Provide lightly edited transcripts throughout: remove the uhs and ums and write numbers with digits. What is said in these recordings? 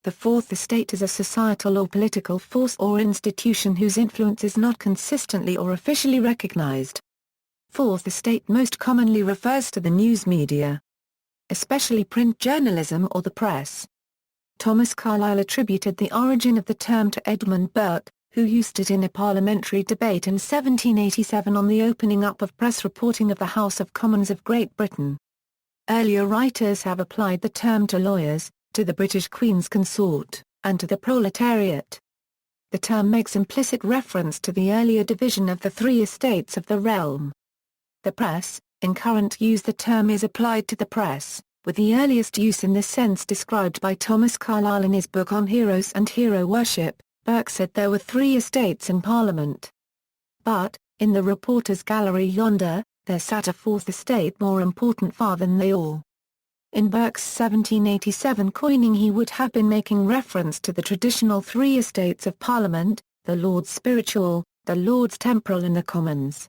The fourth estate is a societal or political force or institution whose influence is not consistently or officially recognized. Fourth estate most commonly refers to the news media, especially print journalism or the press. Thomas Carlyle attributed the origin of the term to Edmund Burke, who used it in a parliamentary debate in 1787 on the opening up of press reporting of the House of Commons of Great Britain. Earlier writers have applied the term to lawyers, to the British Queen's consort, and to the proletariat. The term makes implicit reference to the earlier division of the three estates of the realm. The press, in current use the term is applied to the press, with the earliest use in this sense described by Thomas Carlyle in his book on Heroes and Hero Worship. Burke said there were three estates in Parliament. But, in the reporters' gallery yonder, there sat a fourth estate more important far than they all. In Burke's 1787 coining he would have been making reference to the traditional three estates of Parliament, the Lords Spiritual, the Lords Temporal and the Commons.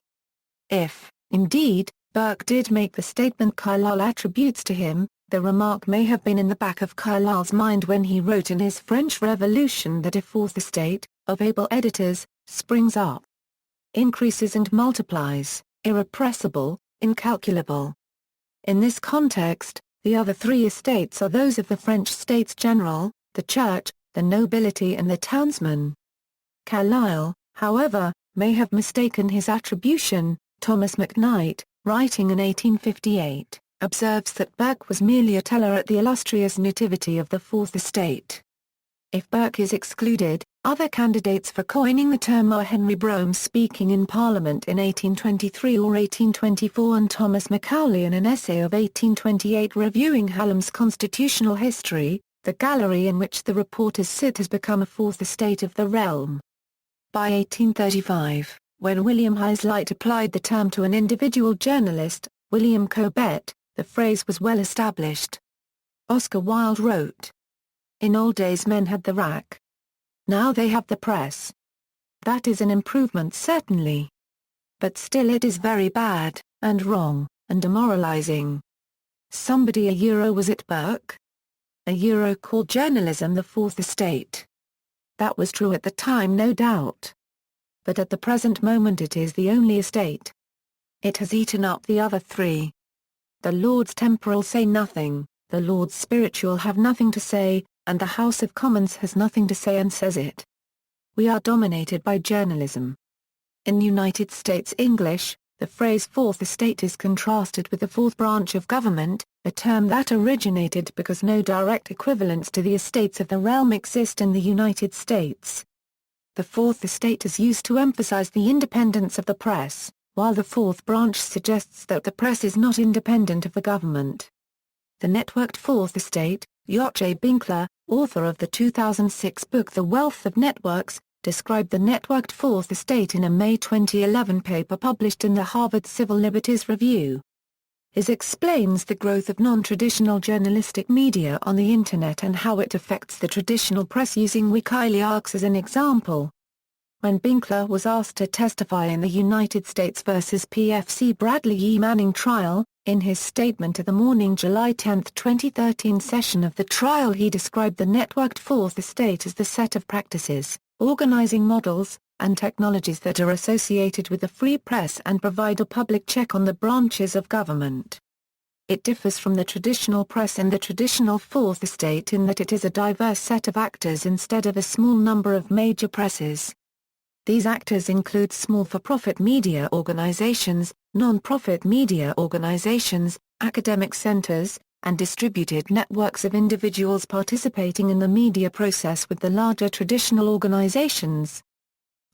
If, indeed, Burke did make the statement Carlyle attributes to him, the remark may have been in the back of Carlyle's mind when he wrote in his French Revolution that a fourth estate, of able editors, springs up, increases and multiplies, irrepressible, incalculable. In this context, the other three estates are those of the French States General, the Church, the nobility and the townsmen. Carlyle, however, may have mistaken his attribution. Thomas McKnight, writing in 1858, observes that Burke was merely a teller at the illustrious nativity of the fourth estate. If Burke is excluded, other candidates for coining the term are Henry Brougham speaking in Parliament in 1823 or 1824 and Thomas Macaulay in an essay of 1828 reviewing Hallam's constitutional history. The gallery in which the reporters sit has become a fourth estate of the realm. By 1835, when William Hazlitt applied the term to an individual journalist, William Cobbett, the phrase was well established. Oscar Wilde wrote, "In old days men had the rack. Now they have the press." That is an improvement certainly. But still it is very bad, and wrong, and demoralizing. Somebody was it Burke? Called journalism the fourth estate. That was true at the time no doubt. But at the present moment it is the only estate. It has eaten up the other three. The Lords Temporal say nothing, the Lords Spiritual have nothing to say, and the House of Commons has nothing to say and says it. We are dominated by journalism. In United States English, the phrase fourth estate is contrasted with the fourth branch of government, a term that originated because no direct equivalents to the estates of the realm exist in the United States. The fourth estate is used to emphasize the independence of the press, while the fourth branch suggests that the press is not independent of the government. The networked fourth estate, J. Binkler, author of the 2006 book The Wealth of Networks, described the networked fourth estate in a May 2011 paper published in the Harvard Civil Liberties Review. His explains the growth of non-traditional journalistic media on the Internet and how it affects the traditional press using WikiLeaks as an example. When Binkler was asked to testify in the United States versus PFC Bradley E. Manning trial, in his statement to the morning July 10, 2013 session of the trial he described the networked fourth estate as the set of practices, organizing models, and technologies that are associated with the free press and provide a public check on the branches of government. It differs from the traditional press and the traditional fourth estate in that it is a diverse set of actors instead of a small number of major presses. These actors include small for-profit media organizations, non-profit media organizations, academic centers, and distributed networks of individuals participating in the media process with the larger traditional organizations.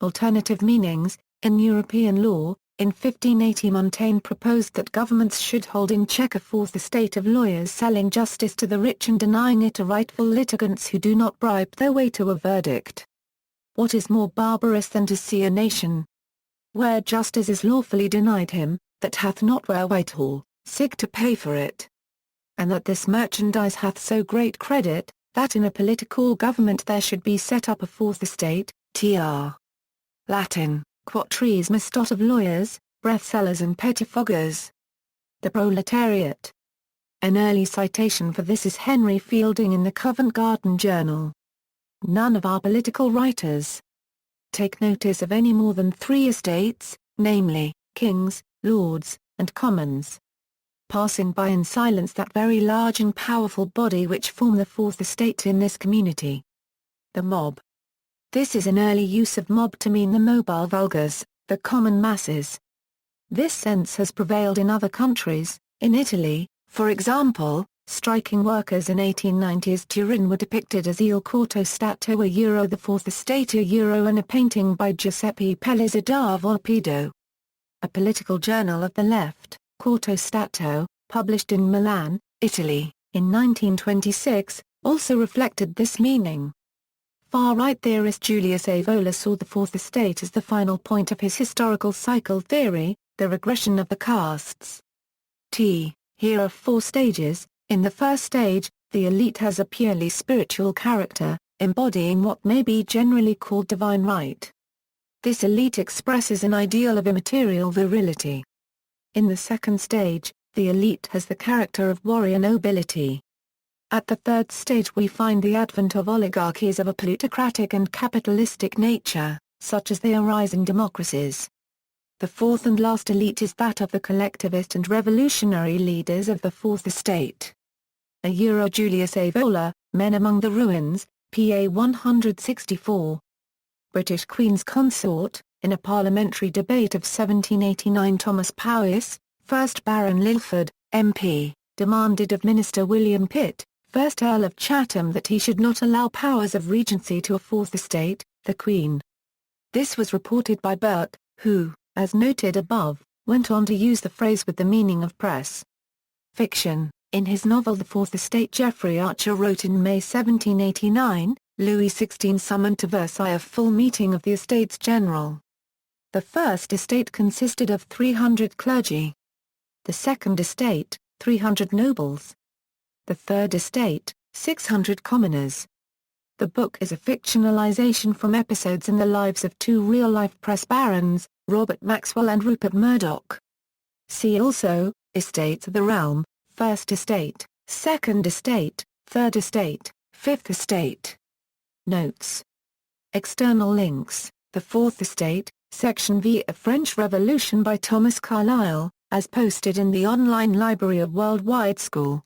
Alternative meanings. In European law, in 1580 Montaigne proposed that governments should hold in check a fourth estate of lawyers selling justice to the rich and denying it to rightful litigants who do not bribe their way to a verdict. What is more barbarous than to see a nation where justice is lawfully denied him, that hath not where Whitehall, sick to pay for it? And that this merchandise hath so great credit, that in a political government there should be set up a fourth estate, tr. Latin, quatres mistot of lawyers, breath sellers and pettifoggers. The proletariat. An early citation for this is Henry Fielding in the Covent Garden Journal. None of our political writers take notice of any more than 3 estates, namely, kings, lords, and commons, passing by in silence that very large and powerful body which form the 4th estate in this community. The mob. This is an early use of mob to mean the mobile vulgus, the common masses. This sense has prevailed in other countries. In Italy, for example, striking workers in 1890's Turin were depicted as Il Quarto Stato the 4th estate and a painting by Giuseppe Pellicer da Volpedo. A political journal of the left, Quarto Stato, published in Milan, Italy, in 1926, also reflected this meaning. Far-right theorist Julius Evola saw the 4th estate as the final point of his historical cycle theory, the regression of the castes. Here are 4 stages. In the first stage, the elite has a purely spiritual character, embodying what may be generally called divine right. This elite expresses an ideal of immaterial virility. In the second stage, the elite has the character of warrior nobility. At the third stage we find the advent of oligarchies of a plutocratic and capitalistic nature, such as they arise in democracies. The fourth and last elite is that of the collectivist and revolutionary leaders of the 4th estate. Julius Evola, Men Among the Ruins, pa 164. British Queen's Consort, in a parliamentary debate of 1789 Thomas Powys, 1st Baron Lilford, MP, demanded of Minister William Pitt, 1st Earl of Chatham that he should not allow powers of regency to a 4th estate, the Queen. This was reported by Burke, who, as noted above, went on to use the phrase with the meaning of press. Fiction. In his novel The 4th Estate Geoffrey Archer wrote in May 1789, Louis XVI summoned to Versailles a full meeting of the Estates General. The First Estate consisted of 300 clergy. The Second Estate, 300 nobles. The Third Estate, 600 commoners. The book is a fictionalization from episodes in the lives of 2 real-life press barons, Robert Maxwell and Rupert Murdoch. See also, Estates of the Realm, First Estate, Second Estate, Third Estate, Fifth Estate. Notes. External links, The 4th Estate, Section V of French Revolution by Thomas Carlyle, as posted in the online library of Worldwide School.